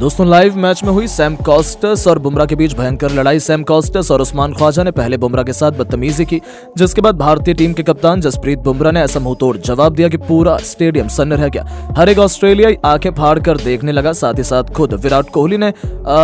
दोस्तों live match में हुई सैम कॉस्टस और बुमराह के बीच भयंकर लड़ाई। सैम कॉस्टस और उस्मान ख्वाजा ने पहले बुमराह के साथ बदतमीजी की, जिसके बाद भारतीय टीम के कप्तान जसप्रीत बुमराह ने ऐसा मुंहतोड़ जवाब दिया कि पूरा स्टेडियम सन्न रह गया। हर एक ऑस्ट्रेलियाई आंखें फाड़ कर देखने लगा। साथ ही साथ खुद विराट कोहली ने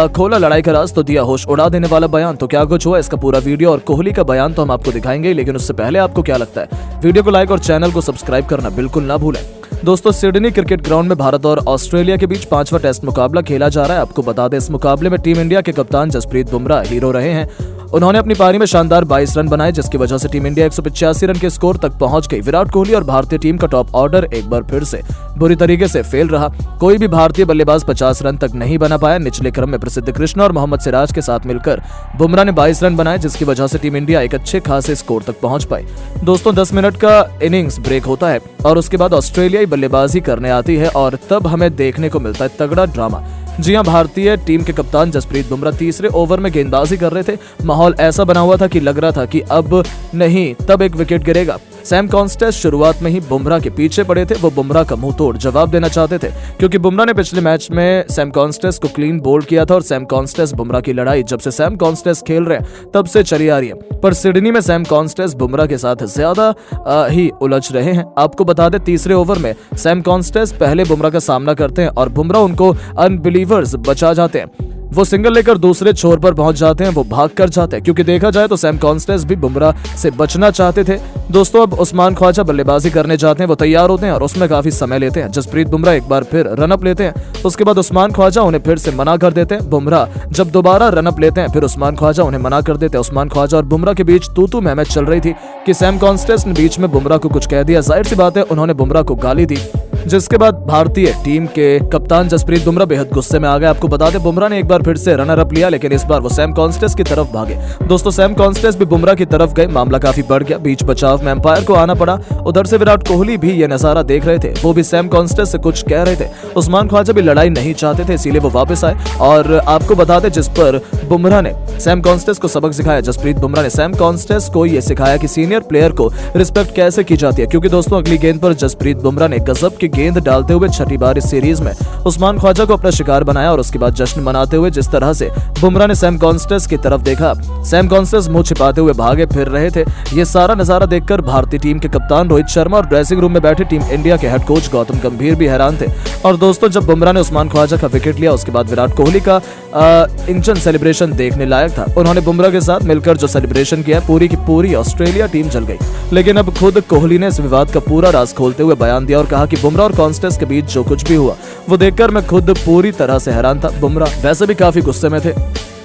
खोला लड़ाई का राज तो दिया होश उड़ा देने वाला बयान। तो क्या कुछ हुआ, इसका पूरा वीडियो और कोहली का बयान तो हम आपको दिखाएंगे, लेकिन उससे पहले आपको क्या लगता है, वीडियो को लाइक और चैनल को सब्सक्राइब करना बिल्कुल ना भूलें। दोस्तों सिडनी क्रिकेट ग्राउंड में भारत और ऑस्ट्रेलिया के बीच 5वां टेस्ट मुकाबला खेला जा रहा है। आपको बता दें, इस मुकाबले में टीम इंडिया के कप्तान जसप्रीत बुमराह हीरो रहे हैं। उन्होंने अपनी पारी में शानदार 22 रन बनाए, जिसकी वजह से टीम इंडिया 185 रन के स्कोर तक पहुंच गई। विराट कोहली और भारतीय टीम का टॉप ऑर्डर एक बार फिर से बुरी तरीके से फेल रहा। कोई भी भारतीय बल्लेबाज 50 रन तक नहीं बना पाया। निचले क्रम में प्रसिद्ध कृष्णा और मोहम्मद सिराज के साथ मिलकर बुमराह ने 22 रन बनाए, जिसकी वजह से टीम इंडिया एक अच्छे खासे स्कोर तक पहुंच पाई। दोस्तों 10 मिनट का इनिंग्स ब्रेक होता है और उसके बाद ऑस्ट्रेलियाई बल्लेबाजी करने आती है और तब हमें देखने को मिलता है तगड़ा ड्रामा। जी हां, भारतीय टीम के कप्तान जसप्रीत बुमराह तीसरे ओवर में गेंदबाजी कर रहे थे। माहौल ऐसा बना हुआ था कि लग रहा था कि अब नहीं तब एक विकेट गिरेगा। सैम कॉस्टस शुरुआत में ही बुमराह के पीछे पड़े थे। वो बुमराह का मुंह तोड़ जवाब देना चाहते थे, क्योंकि बुमराह ने पिछले मैच में सैम कॉस्टस को क्लीन बोल्ड किया था और सैम कॉस्टस बुमराह की लड़ाई जब से सैम कॉस्टस खेल रहे हैं तब से चली आ रही है। पर सिडनी में सैम कॉस्टस बुमराह के साथ ज्यादा ही उलझ रहे हैं। आपको बता दें, तीसरे ओवर में सैम कॉस्टस पहले बुमराह का सामना करते हैं और बुमराह उनको अनबिलीवर्स बचा जाते हैं। वो सिंगल लेकर दूसरे छोर पर पहुंच जाते हैं, वो भाग कर जाते हैं, क्योंकि देखा जाए तो सैम कॉस्टस भी बुमराह से बचना चाहते थे। दोस्तों अब उस्मान ख्वाजा बल्लेबाजी करने जाते हैं, वो तैयार होते हैं और उसमें काफी समय लेते हैं। जसप्रीत बुमराह एक बार फिर रनअप लेते हैं, उसके बाद उस्मान ख्वाजा उन्हें फिर से मना कर देते हैं। बुमराह जब दोबारा रनअप लेते हैं, फिर उस्मान ख्वाजा उन्हें मना कर देते हैं। उस्मान ख्वाजा और बुमराह के बीच तू महमद चल रही थी कि सैम कॉस्टस ने बीच में बुमराह को कुछ कह दिया। जाहिर सी बात है उन्होंने बुमराह को गाली दी, जिसके बाद भारतीय टीम के कप्तान जसप्रीत बुमराह बेहद गुस्से में आ गए। आपको बता दें, बुमराह ने एक बार फिर से रनर अप लिया, लेकिन इस बार वो सैम कॉस्टस की तरफ भागे। दोस्तों सैम कॉस्टस भी बुमराह की तरफ गए, मामला काफी बढ़ गया। बीच बचाव में अंपायर को आना पड़ा। उधर से विराट कोहली भी ये नजारा देख रहे थे, वो भी सैम कॉस्टस से कुछ कह रहे थे। उस्मान ख्वाजा भी लड़ाई नहीं चाहते थे, इसीलिए वो वापस आए। और आपको बता दें, जिस पर बुमराह ने सैम कॉस्टस को सबक सिखाया, जसप्रीत बुमराह ने सैम कॉस्टस को यह सिखाया कि सीनियर प्लेयर को रिस्पेक्ट कैसे की जाती है। क्योंकि दोस्तों अगली गेंद पर जसप्रीत बुमराह ने गजब की गेंद डालते हुए छठी बार इस सीरीज में उस्मान ख्वाजा को अपना शिकार बनाया और उसके बाद जश्न मनाते हुए जिस तरह से बुमराह ने सैम कॉस्टस की तरफ देखा, सैम कॉस्टस मुंह छिपाते हुए भागे फिर रहे थे। ये सारा नजारा देखकर भारतीय टीम के कप्तान रोहित शर्मा और ड्रेसिंग रूम में बैठे टीम इंडिया के हेड कोच गौतम गंभीर भी हैरान थे। और दोस्तों जब बुमराह ने उस्मान ख्वाजा का विकेट लिया, उसके बाद विराट कोहली का इंजन सेलिब्रेशन देखने लायक था। उन्होंने बुमराह के साथ मिलकर जो सेलिब्रेशन किया, पूरी की पूरी ऑस्ट्रेलिया टीम जल गई। लेकिन अब खुद कोहली ने इस विवाद का पूरा राज खोलते हुए बयान दिया और कहा कि बुमराह और कॉस्टस के बीच जो कुछ भी हुआ वो देखकर मैं खुद पूरी तरह से हैरान था। बुमराह वैसे भी काफी गुस्से में थे,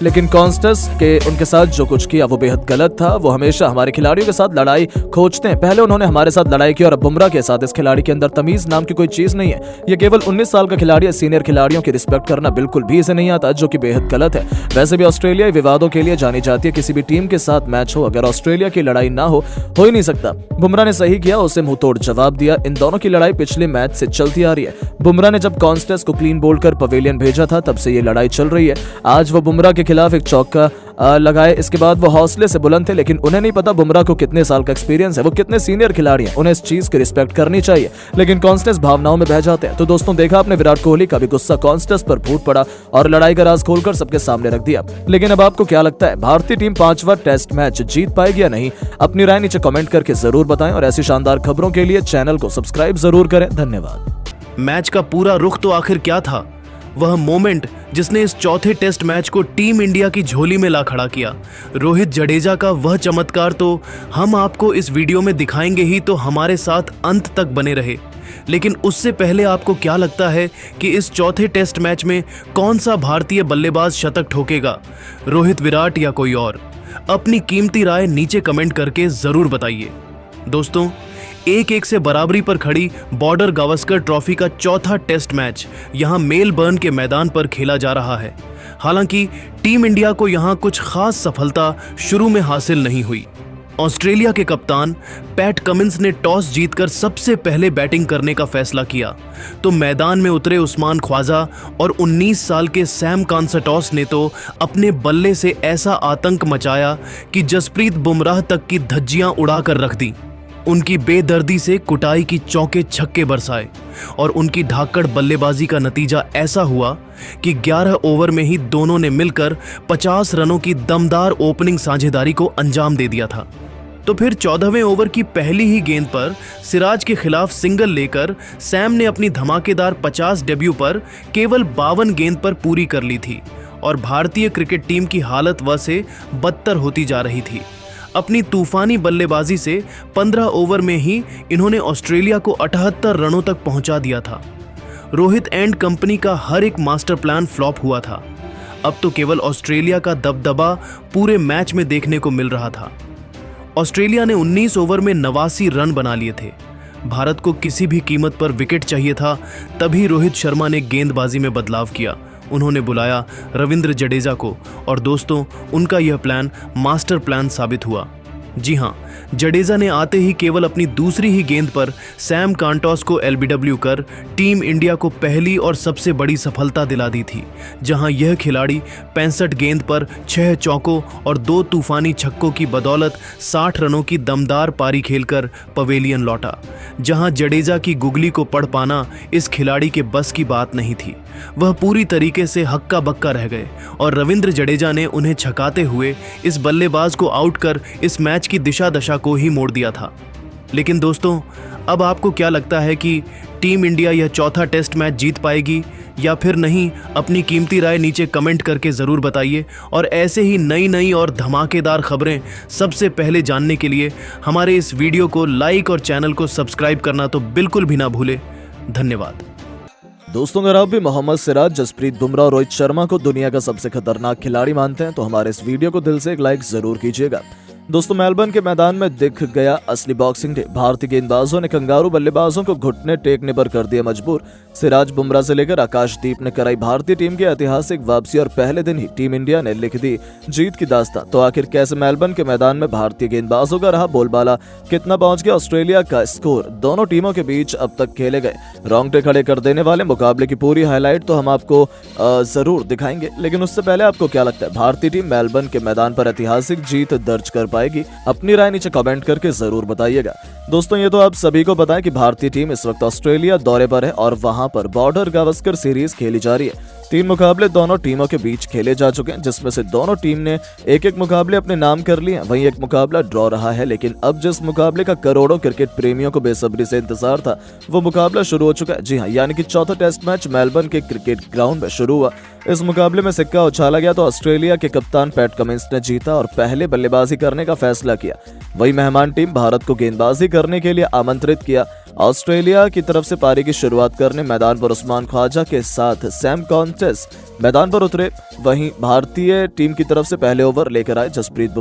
लेकिन कॉस्टस के उनके साथ जो कुछ किया वो बेहद गलत था। वो हमेशा हमारे खिलाड़ियों के साथ लड़ाई खोजते हैं। पहले उन्होंने हमारे साथ लड़ाई की और अब बुमराह के साथ। इस खिलाड़ी के अंदर तमीज नाम की कोई चीज नहीं है। ये केवल 19 साल का खिलाड़ी है। सीनियर खिलाड़ियों की रिस्पेक्ट करना बिल्कुल भी इसे नहीं आता, जो कि बेहद गलत है। वैसे भी ऑस्ट्रेलिया विवादों के लिए जानी जाती है। किसी भी टीम के साथ मैच हो, अगर ऑस्ट्रेलिया की लड़ाई ना हो ही नहीं सकता। बुमराह ने सही किया, उसे मुंहतोड़ जवाब दिया। इन दोनों की लड़ाई पिछले मैच से चलती आ रही है। बुमराह ने जब कॉस्टस को क्लीन बोल्ड कर पवेलियन भेजा था, तब से ये लड़ाई चल रही है। आज वो बुमराह के खिलाफ एक चौका लगाए, इसके बाद वो हौसले से बुलंद थे, लेकिन उन्हें नहीं पता बुमराह को कितने साल का एक्सपीरियंस है, वो कितने सीनियर खिलाड़ी हैं। उन्हें इस चीज की रिस्पेक्ट करनी चाहिए, लेकिन कॉस्टस भावनाओं में बह जाते हैं। तो दोस्तों देखा आपने, विराट कोहली का भी गुस्सा कॉस्टस पर फूट पड़ा और लड़ाई का राज खोलकर सबके सामने रख दिया। लेकिन अब आपको क्या लगता है, भारतीय टीम 5वां टेस्ट मैच जीत पाएगी या नहीं? अपनी राय नीचे कमेंट करके जरूर बताएं और ऐसी शानदार खबरों के लिए चैनल को सब्सक्राइब जरूर करें। धन्यवाद। मैच का पूरा रुख तो आखिर क्या था? वह मोमेंट जिसने इस चौथे टेस्ट मैच को टीम इंडिया की झोली में ला खड़ा किया। रोहित जडेजा का वह चमत्कार तो हम आपको इस वीडियो में दिखाएंगे ही, तो हमारे साथ अंत तक बने रहे। लेकिन उससे पहले आपको क्या लगता है कि इस चौथे टेस्ट मैच में कौन सा भारतीय बल्लेबाज शतक ठोकेगा, रोहित, विराट या कोई और? अपनी कीमती राय नीचे कमेंट करके जरूर बताइए। दोस्तों 1-1 से बराबरी पर खड़ी बॉर्डर गावस्कर ट्रॉफी का चौथा टेस्ट मैच यहां मेलबर्न के मैदान पर खेला जा रहा है। हालांकि टीम इंडिया को यहां कुछ खास सफलता शुरू में हासिल नहीं हुई। ऑस्ट्रेलिया के कप्तान पैट कमिंस ने टॉस जीतकर सबसे पहले बैटिंग करने का फैसला किया, तो मैदान में उतरे उस्मान ख्वाजा और 19 साल के सैम कॉस्टस ने तो अपने बल्ले से ऐसा आतंक मचाया कि जसप्रीत बुमराह तक की धज्जियां उड़ाकर रख दी। उनकी बेदर्दी से कुटाई की चौके छक्के बरसाए और उनकी धाकड़ बल्लेबाजी का नतीजा ऐसा हुआ कि 11 ओवर में ही दोनों ने मिलकर 50 रनों की दमदार ओपनिंग साझेदारी को अंजाम दे दिया था। तो फिर 14वें ओवर की पहली ही गेंद पर सिराज के खिलाफ सिंगल लेकर सैम ने अपनी धमाकेदार 50 डेब्यू पर केवल 52 गेंद पर पूरी कर ली थी और भारतीय क्रिकेट टीम की हालत व से बदतर होती जा रही थी। अपनी तूफानी बल्लेबाजी से 15 ओवर में ही इन्होंने ऑस्ट्रेलिया को 78 रनों तक पहुंचा दिया था। रोहित एंड कंपनी का हर एक मास्टर प्लान फ्लॉप हुआ था। अब तो केवल ऑस्ट्रेलिया का दबदबा पूरे मैच में देखने को मिल रहा था। ऑस्ट्रेलिया ने 19 ओवर में 89 रन बना लिए थे। भारत को किसी भी कीमत पर विकेट चाहिए था, तभी रोहित शर्मा ने गेंदबाजी में बदलाव किया। उन्होंने बुलाया रविंद्र जडेजा को और दोस्तों, उनका यह प्लान मास्टर प्लान साबित हुआ। जी हां, जडेजा ने आते ही केवल अपनी दूसरी ही गेंद पर सैम कांटोस को एलबीडब्ल्यू कर टीम इंडिया को पहली और सबसे बड़ी सफलता दिला दी थी, जहां यह खिलाड़ी 65 गेंद पर 6 चौकों और 2 तूफानी छक्कों की बदौलत 60 रनों की दमदार पारी खेलकर पवेलियन लौटा। जहां जडेजा की गुगली को पढ़ पाना इस खिलाड़ी के बस की बात नहीं थी। वह पूरी तरीके से हक्का बक्का रह गए और रविंद्र जडेजा ने उन्हें छकाते हुए इस बल्लेबाज को आउट कर इस मैच की दिशा दशा को ही मोड़ दिया था। लेकिन दोस्तों, अब आपको क्या लगता है कि टीम इंडिया यह चौथा टेस्ट मैच जीत पाएगी या फिर नहीं? अपनी कीमती राय नीचे कमेंट करके ज़रूर बताइए और ऐसे ही नई और धमाकेदार खबरें सबसे पहले जानने के लिए हमारे इस वीडियो को लाइक और चैनल को सब्सक्राइब करना तो बिल्कुल भी ना भूलें। धन्यवाद। दोस्तों, अगर आप भी मोहम्मद सिराज, जसप्रीत बुमराह और रोहित शर्मा को दुनिया का सबसे खतरनाक खिलाड़ी मानते हैं तो हमारे इस वीडियो को दिल से एक लाइक जरूर कीजिएगा। दोस्तों, मेलबर्न के मैदान में दिख गया असली बॉक्सिंग डे। भारतीय गेंदबाजों ने कंगारू बल्लेबाजों को घुटने टेकने पर कर दिया मजबूर। सिराज, बुमराह से लेकर आकाशदीप ने कराई भारतीय टीम की ऐतिहासिक वापसी और पहले दिन ही टीम इंडिया ने लिख दी जीत की दास्तां। तो आखिर कैसे मेलबर्न के मैदान में भारतीय गेंदबाजों का रहा बोलबाला, कितना पहुंच गया ऑस्ट्रेलिया का स्कोर, दोनों टीमों के बीच अब तक खेले गए रोंगटे खड़े कर देने वाले मुकाबले की पूरी हाईलाइट तो हम आपको जरूर दिखाएंगे। लेकिन उससे पहले आपको क्या लगता है, भारतीय टीम मेलबर्न के मैदान पर ऐतिहासिक जीत दर्ज कर पाएगी? अपनी राय नीचे कमेंट करके जरूर बताइएगा। दोस्तों, ये तो आप सभी को पता है कि भारतीय टीम इस वक्त ऑस्ट्रेलिया दौरे पर है और वहां पर बॉर्डर गावस्कर सीरीज खेली जा रही है। 3 मुकाबले दोनों टीमों के बीच खेले जा चुके हैं, जिसमें से दोनों टीम ने एक मुकाबले अपने नाम कर लिए हैं। वहीं एक मुकाबला ड्रॉ रहा है। लेकिन अब जिस मुकाबले का करोड़ों क्रिकेट प्रेमियों को बेसब्री से इंतजार था, वो मुकाबला शुरू हो चुका है। जी हां, यानी कि चौथा टेस्ट मैच मेलबर्न के क्रिकेट ग्राउंड में शुरू हुआ। इस मुकाबले में सिक्का उछाला गया तो ऑस्ट्रेलिया के कप्तान पैट कमिंस ने जीता और पहले बल्लेबाजी करने का फैसला किया। वहीं मेहमान टीम भारत को गेंदबाजी करने के लिए आमंत्रित किया। ऑस्ट्रेलिया की तरफ से पारी की शुरुआत करने मैदान पर उस्मान ख्वाजा के साथ सैम कांटोस मैदान पर उतरे। वहीं भारतीय टीम की तरफ से पहले ओवर लेकर आए जसप्रीत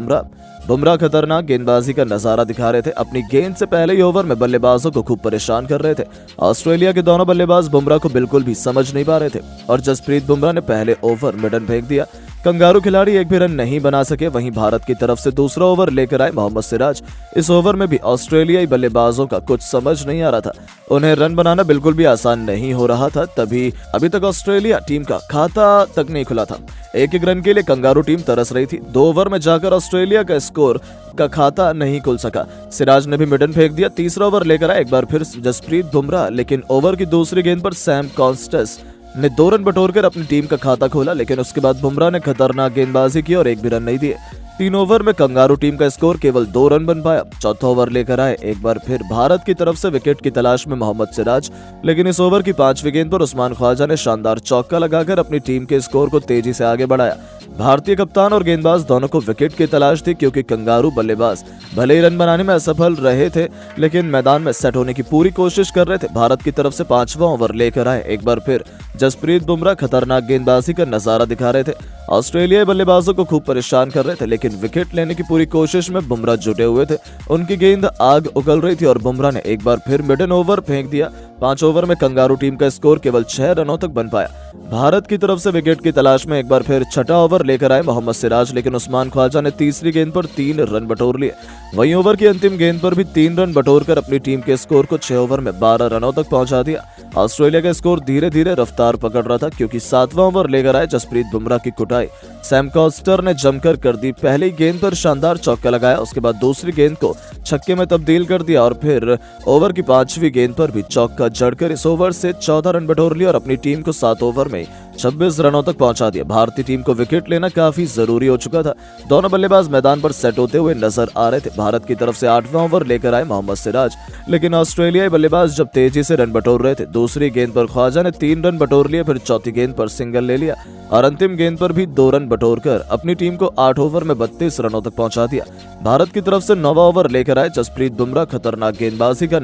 बुमराह खतरनाक गेंदबाजी का नजारा दिखा रहे थे। अपनी गेंद से पहले ही ओवर में बल्लेबाजों को खूब परेशान कर रहे थे। ऑस्ट्रेलिया के दोनों बल्लेबाज बुमराह को बिल्कुल भी समझ नहीं पा रहे थे और जसप्रीत बुमराह ने पहले ओवर मिडन फेंक दिया। कंगारू खिलाड़ी एक भी रन नहीं बना सके। वहीं भारत की तरफ से दूसरा ओवर लेकर आए मोहम्मद सिराज। इस ओवर में भी ऑस्ट्रेलियाई बल्लेबाजों का कुछ समझ नहीं आ रहा था। उन्हें रन बनाना बिल्कुल भी आसान नहीं हो रहा था। तभी अभी तक ऑस्ट्रेलिया टीम का खाता तक नहीं खुला था। एक रन के लिए कंगारू टीम तरस रही थी। 2 ओवर में जाकर ऑस्ट्रेलिया का स्कोर का खाता नहीं खुल सका। सिराज ने भी मिडन फेंक दिया। तीसरा ओवर लेकर आए एक बार फिर जसप्रीत बुमराह, लेकिन ओवर की दूसरी गेंद पर सैम कांटोस ने 2 रन बटोरकर अपनी टीम का खाता खोला। लेकिन उसके बाद बुमराह ने खतरनाक गेंदबाजी की और एक भी रन नहीं दिए। 3 ओवर में कंगारू टीम का स्कोर केवल 2 रन बन पाया। चौथा ओवर लेकर आए एक बार फिर भारत की तरफ से विकेट की तलाश में मोहम्मद सिराज, लेकिन इस ओवर की 5वीं गेंद पर उस्मान ख्वाजा ने शानदार चौका लगाकर अपनी टीम के स्कोर को तेजी से आगे बढ़ाया। भारतीय कप्तान और गेंदबाज दोनों को विकेट की तलाश थी, क्योंकि कंगारू बल्लेबाज भले ही रन बनाने में असफल रहे थे, लेकिन मैदान में सेट होने की पूरी कोशिश कर रहे थे। भारत की तरफ से 5वां ओवर लेकर आए एक बार फिर जसप्रीत बुमराह खतरनाक गेंदबाजी का नजारा दिखा रहे थे। ऑस्ट्रेलियाई बल्लेबाजों को खूब परेशान कर रहे थे, लेकिन विकेट लेने की पूरी कोशिश में बुमराह जुटे हुए थे। उनकी गेंद आग उगल रही थी और बुमराह ने एक बार फिर मिडन ओवर फेंक दिया। 5 ओवर में कंगारू टीम का स्कोर केवल 6 रनों तक बन पाया। भारत की तरफ से विकेट की तलाश में एक बार फिर छठा ओवर लेकर आए मोहम्मद सिराज, लेकिन उस्मान ख्वाजा ने तीसरी गेंद पर 3 रन बटोर लिए। वहीं ओवर की अंतिम गेंद पर भी 3 रन बटोरकर अपनी टीम के स्कोर को 6 ओवर में 12 रनों तक पहुंचा दिया। ऑस्ट्रेलिया का स्कोर धीरे धीरे रफ्तार पकड़ रहा था, क्योंकि 7वां ओवर लेकर आए जसप्रीत बुमराह की कुटाई। सैम कॉस्टर ने जमकर कर दी। पहली गेंद पर शानदार चौका लगाया, उसके बाद दूसरी गेंद को छक्के में तब्दील कर दिया और फिर ओवर की 5वीं गेंद पर भी चौका जड़कर इस ओवर से 14 रन बटोर लिया और अपनी टीम को 7 ओवर में 26 रनों तक पहुंचा दिया। भारतीय टीम को विकेट लेना काफी जरूरी हो चुका था। दोनों बल्लेबाज मैदान पर सेट होते हुए नजर आ रहे थे। भारत की तरफ से 8वां ओवर लेकर आए मोहम्मद सिराज, लेकिन ऑस्ट्रेलियाई बल्लेबाज जब तेजी से रन बटोर रहे थे। दूसरी गेंद पर ख्वाजा ने 3 रन बटोर लिए, फिर चौथी गेंद पर सिंगल ले लिया और अंतिम गेंद पर भी 2 रन बटोरकर अपनी टीम को 8 ओवर में 32 रनों तक पहुंचा दिया। भारत की तरफ से 9वां ओवर लेकर आए जसप्रीत बुमराह खतरनाक गेंदबाजी का